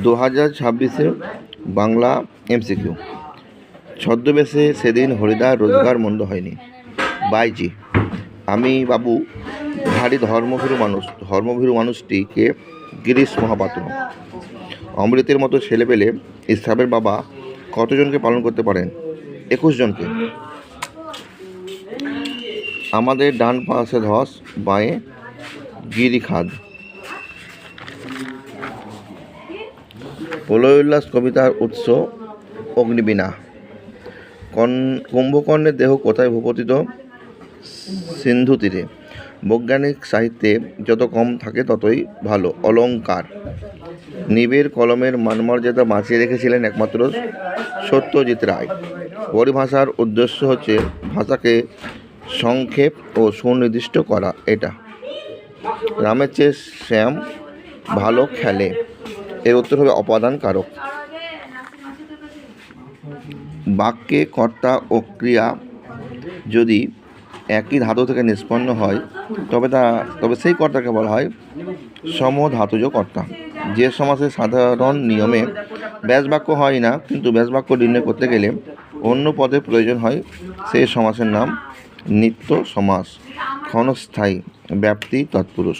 2026 Bangla MCQ. ছদ্মবেশে সেদিন হরিদার রোজগার মন্দ হয়নি। বাইজি, আমি বাবু ভারী ধর্মভীরু মানুষটিকে গিরিশ মহাপাত্র। অমৃতের মতো ছেলে পেলে ইসহাবের বাবা কতজনকে পালন করতে পারেন? 21 জনকে। আমাদের ডান পাশে ধস, বাঁয়ে গিরিখাদ। প্রলয় উল্লাস কবিতার উৎস অগ্নিবীণা। কুম্ভকর্ণের দেহ কোথায় ভূপতিত? সিন্ধু তীরে। বৈজ্ঞানিক সাহিত্যে যত কম থাকে ততই ভালো। অলঙ্কার। নিবের কলমের মানমর্যাদা বাঁচিয়ে রেখেছিলেন একমাত্র সত্যজিৎ রায়। পরিভাষার উদ্দেশ্য হচ্ছে ভাষাকে সংক্ষেপ ও সুনির্দিষ্ট করা। এটা রামের চেয়ে শ্যাম ভালো খেলে। এর উত্তর হবে অপাদান কারক। বাক্যে কর্তা ও ক্রিয়া যদি একই ধাতু থেকে নিষ্পন্ন হয় তবে সেই কর্তাকে বলা হয় সমধাতুজ কর্তা। যে সমাসে সাধারণ নিয়মে ব্যাসবাক্য হয় না, কিন্তু ব্যাসবাক্য নির্ণয় করতে গেলে অন্য পদের প্রয়োজন হয়, সেই সমাসের নাম নিত্য সমাস। ক্ষণস্থায়ী, ব্যাপ্তি তৎপুরুষ।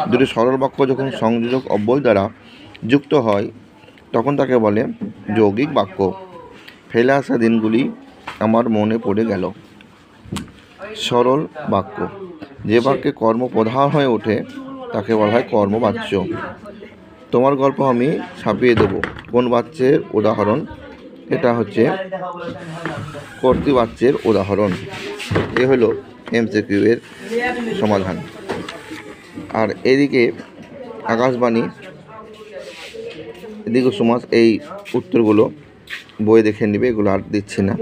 দুটি সরল বাক্য যখন সংযোজক অব্যয় দ্বারা যুক্ত হয় তখন তাকে বলে যৌগিক বাক্য। ফেলে আসা দিনগুলি আমার মনে পড়ে গেল। সরল বাক্য। যে বাক্যে কর্ম প্রধান হয়ে ওঠে তাকে বলা হয় কর্মবাচ্য। তোমার গল্প আমি ছাপিয়ে দেব কোন বাচ্যের উদাহরণ? এটা হচ্ছে কর্তৃবাচ্যের উদাহরণ। এ হলো এমসিকিউ এর সমাধান। আর এদিকে আকাশবাণী, এদিকে সমাজ, এই উত্তরগুলো বই দেখে নেবে, এগুলো আর দিচ্ছি না।